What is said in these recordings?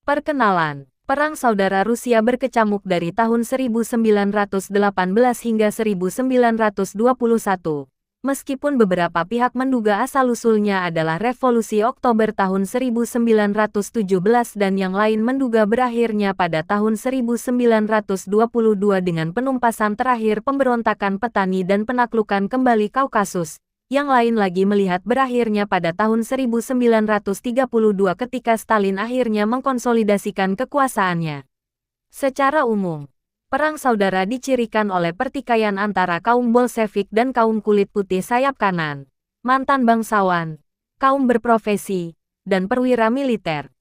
Perkenalan, Perang Saudara Rusia berkecamuk dari tahun 1918 hingga 1921. Meskipun beberapa pihak menduga asal-usulnya adalah Revolusi Oktober tahun 1917 dan yang lain menduga berakhirnya pada tahun 1922 dengan penumpasan terakhir pemberontakan petani dan penaklukan kembali Kaukasus. Yang lain lagi melihat berakhirnya pada tahun 1932 ketika Stalin akhirnya mengkonsolidasikan kekuasaannya. Secara umum, Perang Saudara dicirikan oleh pertikaian antara kaum Bolshevik dan kaum kulit putih sayap kanan, mantan bangsawan, kaum berprofesi, dan perwira militer.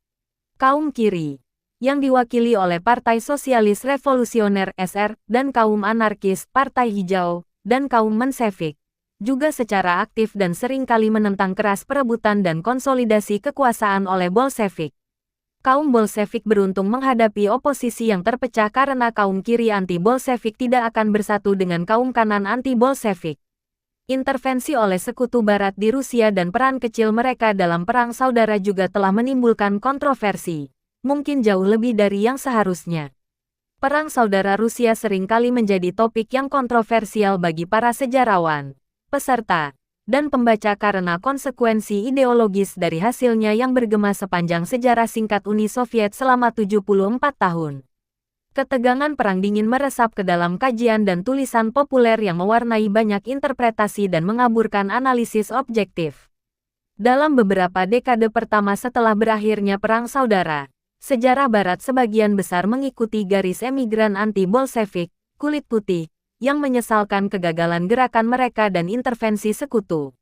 Kaum kiri, yang diwakili oleh Partai Sosialis Revolusioner (SR) dan kaum anarkis, Partai Hijau, dan kaum Menshevik, juga secara aktif dan sering kali menentang keras perebutan dan konsolidasi kekuasaan oleh Bolshevik. Kaum Bolshevik beruntung menghadapi oposisi yang terpecah karena kaum kiri anti-Bolshevik tidak akan bersatu dengan kaum kanan anti-Bolshevik. Intervensi oleh Sekutu Barat di Rusia dan peran kecil mereka dalam Perang Saudara juga telah menimbulkan kontroversi, mungkin jauh lebih dari yang seharusnya. Perang Saudara Rusia sering kali menjadi topik yang kontroversial bagi para sejarawan, peserta, dan pembaca karena konsekuensi ideologis dari hasilnya yang bergema sepanjang sejarah singkat Uni Soviet selama 74 tahun. Ketegangan Perang Dingin meresap ke dalam kajian dan tulisan populer yang mewarnai banyak interpretasi dan mengaburkan analisis objektif. Dalam beberapa dekade pertama setelah berakhirnya Perang Saudara, sejarah Barat sebagian besar mengikuti garis emigran anti-Bolshevik, kulit putih, yang menyesalkan kegagalan gerakan mereka dan intervensi sekutu.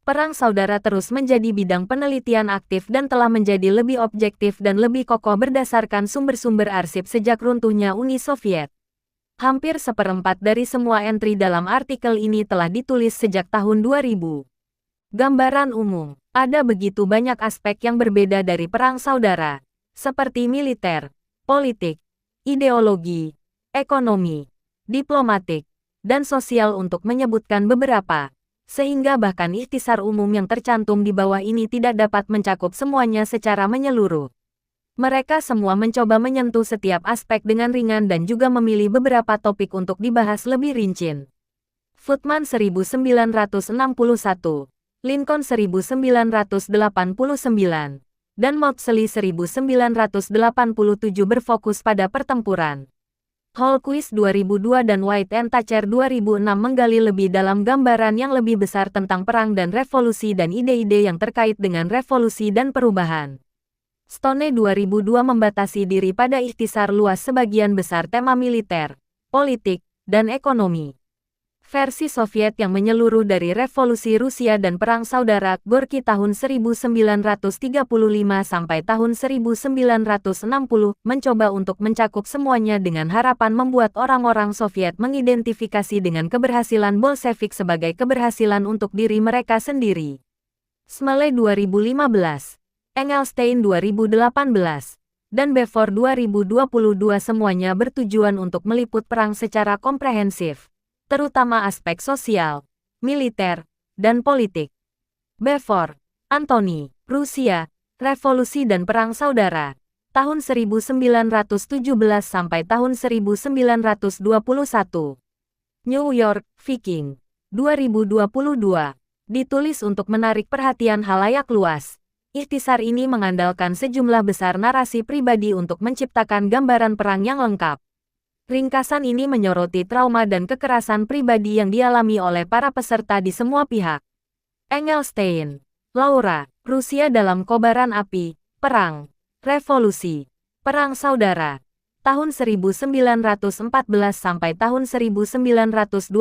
Perang Saudara terus menjadi bidang penelitian aktif dan telah menjadi lebih objektif dan lebih kokoh berdasarkan sumber-sumber arsip sejak runtuhnya Uni Soviet. Hampir seperempat dari semua entry dalam artikel ini telah ditulis sejak tahun 2000. Gambaran umum, ada begitu banyak aspek yang berbeda dari Perang Saudara, seperti militer, politik, ideologi, ekonomi, diplomatik, dan sosial untuk menyebutkan beberapa, sehingga bahkan ikhtisar umum yang tercantum di bawah ini tidak dapat mencakup semuanya secara menyeluruh. Mereka semua mencoba menyentuh setiap aspek dengan ringan dan juga memilih beberapa topik untuk dibahas lebih rinci. Footman 1961, Lincoln 1989, dan Maudsley 1987 berfokus pada pertempuran. Hallquist 2002 dan White and Thatcher 2006 menggali lebih dalam gambaran yang lebih besar tentang perang dan revolusi dan ide-ide yang terkait dengan revolusi dan perubahan. Stone 2002 membatasi diri pada ikhtisar luas sebagian besar tema militer, politik, dan ekonomi. Versi Soviet yang menyeluruh dari Revolusi Rusia dan Perang Saudara, Gorky tahun 1935 sampai tahun 1960, mencoba untuk mencakup semuanya dengan harapan membuat orang-orang Soviet mengidentifikasi dengan keberhasilan Bolshevik sebagai keberhasilan untuk diri mereka sendiri. Smalley 2015, Engelstein 2018, dan Befor 2022 semuanya bertujuan untuk meliput perang secara komprehensif, terutama aspek sosial, militer, dan politik. Befor, Anthony, Rusia, Revolusi dan Perang Saudara, tahun 1917 sampai tahun 1921. New York, Viking, 2022. Ditulis untuk menarik perhatian halayak luas. Ikhtisar ini mengandalkan sejumlah besar narasi pribadi untuk menciptakan gambaran perang yang lengkap. Ringkasan ini menyoroti trauma dan kekerasan pribadi yang dialami oleh para peserta di semua pihak. Engelstein, Laura, Rusia dalam kobaran api, Perang, Revolusi, Perang Saudara, tahun 1914 sampai tahun 1921.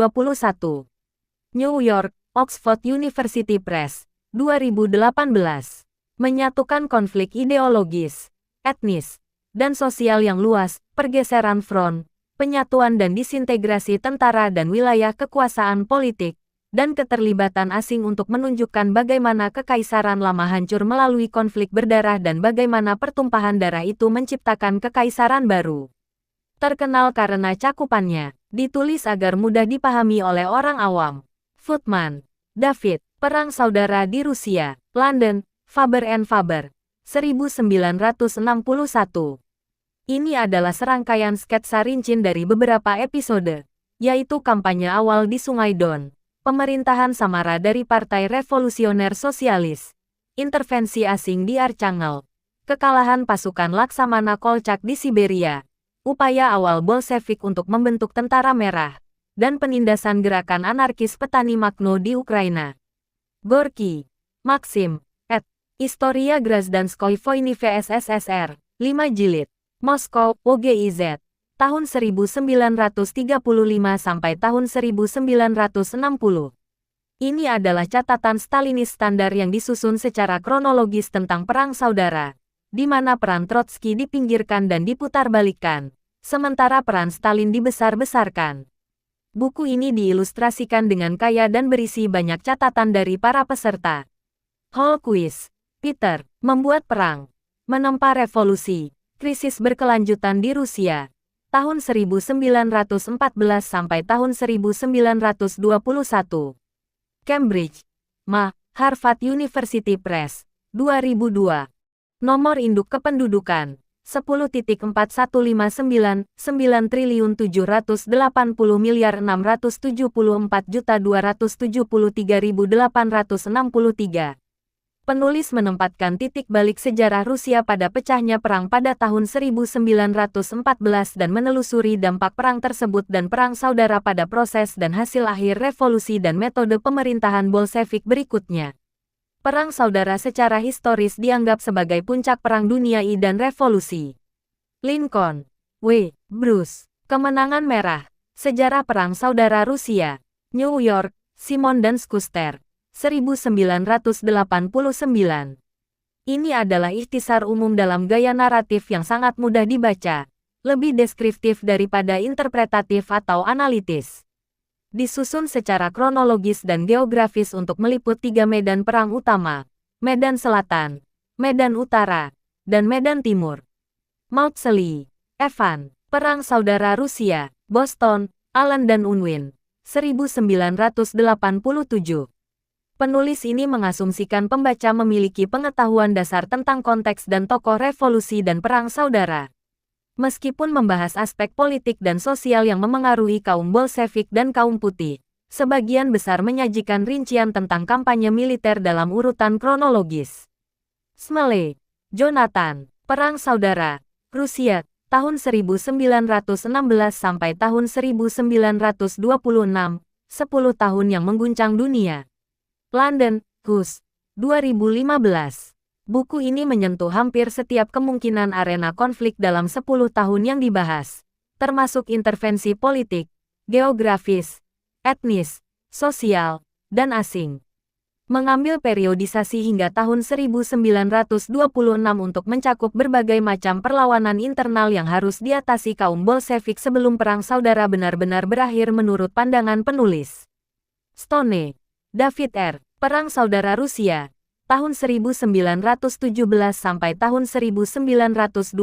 New York, Oxford University Press, 2018. Menyatukan konflik ideologis, etnis, dan sosial yang luas, pergeseran front, penyatuan dan disintegrasi tentara dan wilayah kekuasaan politik, dan keterlibatan asing untuk menunjukkan bagaimana kekaisaran lama hancur melalui konflik berdarah dan bagaimana pertumpahan darah itu menciptakan kekaisaran baru. Terkenal karena cakupannya, ditulis agar mudah dipahami oleh orang awam. Footman, David, Perang Saudara di Rusia, London, Faber and Faber, 1961. Ini adalah serangkaian sketsa rinci dari beberapa episode, yaitu kampanye awal di Sungai Don, pemerintahan Samara dari Partai Revolusioner Sosialis, intervensi asing di Archangel, kekalahan pasukan Laksamana Kolchak di Siberia, upaya awal Bolshevik untuk membentuk Tentara Merah, dan penindasan gerakan anarkis petani Makhno di Ukraina. Gorky, Maxim, ed. Historia Grazdanskoy Voyny vs SSR, 5 jilid, Moskow, OGIZ, tahun 1935 sampai tahun 1960. Ini adalah catatan Stalinis standar yang disusun secara kronologis tentang Perang Saudara, di mana peran Trotsky dipinggirkan dan diputarbalikkan, sementara peran Stalin dibesar-besarkan. Buku ini diilustrasikan dengan kaya dan berisi banyak catatan dari para peserta. Holquist, Peter, Membuat Perang, Menempa Revolusi, Krisis Berkelanjutan di Rusia, tahun 1914 sampai tahun 1921. Cambridge, Ma, Harvard University Press, 2002. Nomor induk kependudukan 10.4159 9.780.674.273.863. Penulis menempatkan titik balik sejarah Rusia pada pecahnya perang pada tahun 1914 dan menelusuri dampak perang tersebut dan perang saudara pada proses dan hasil akhir revolusi dan metode pemerintahan Bolshevik berikutnya. Perang saudara secara historis dianggap sebagai puncak Perang Dunia I dan Revolusi. Lincoln, W. Bruce, Kemenangan Merah, Sejarah Perang Saudara Rusia, New York, Simon dan Schuster, 1989. Ini adalah ikhtisar umum dalam gaya naratif yang sangat mudah dibaca, lebih deskriptif daripada interpretatif atau analitis. Disusun secara kronologis dan geografis untuk meliput 3 medan perang utama, Medan Selatan, Medan Utara, dan Medan Timur. Maudsley, Evan, Perang Saudara Rusia, Boston, Allen dan Unwin, 1987. Penulis ini mengasumsikan pembaca memiliki pengetahuan dasar tentang konteks dan tokoh revolusi dan perang saudara. Meskipun membahas aspek politik dan sosial yang memengaruhi kaum Bolshevik dan kaum putih, sebagian besar menyajikan rincian tentang kampanye militer dalam urutan kronologis. Smalley, Jonathan, Perang Saudara, Rusia, tahun 1916 sampai tahun 1926, 10 tahun yang mengguncang dunia. London, Hus, 2015. Buku ini menyentuh hampir setiap kemungkinan arena konflik dalam 10 tahun yang dibahas, termasuk intervensi politik, geografis, etnis, sosial, dan asing. Mengambil periodisasi hingga tahun 1926 untuk mencakup berbagai macam perlawanan internal yang harus diatasi kaum Bolshevik sebelum Perang Saudara benar-benar berakhir menurut pandangan penulis. Stone, David R. Perang Saudara Rusia, tahun 1917 sampai tahun 1921.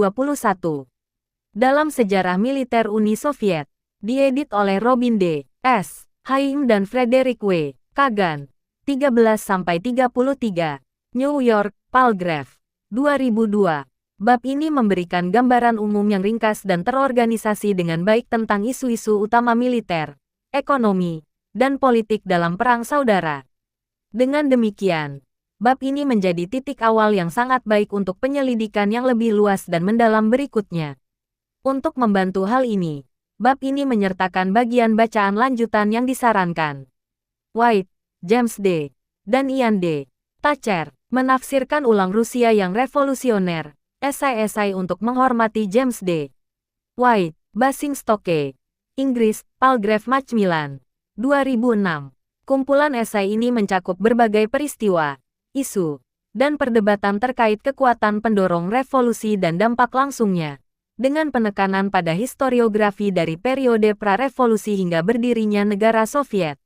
Dalam Sejarah Militer Uni Soviet, diedit oleh Robin D. S. Haim dan Frederick W. Kagan, 13-33, New York, Palgrave, 2002. Bab ini memberikan gambaran umum yang ringkas dan terorganisasi dengan baik tentang isu-isu utama militer, ekonomi, dan politik dalam Perang Saudara. Dengan demikian, bab ini menjadi titik awal yang sangat baik untuk penyelidikan yang lebih luas dan mendalam berikutnya. Untuk membantu hal ini, bab ini menyertakan bagian bacaan lanjutan yang disarankan. White, James D. dan Ian D. Thatcher, menafsirkan ulang Rusia yang revolusioner, esai-esai untuk menghormati James D. White, Basingstoke, Inggris, Palgrave Macmillan, 2006. Kumpulan esai ini mencakup berbagai peristiwa, isu, dan perdebatan terkait kekuatan pendorong revolusi dan dampak langsungnya, dengan penekanan pada historiografi dari periode pra-revolusi hingga berdirinya negara Soviet.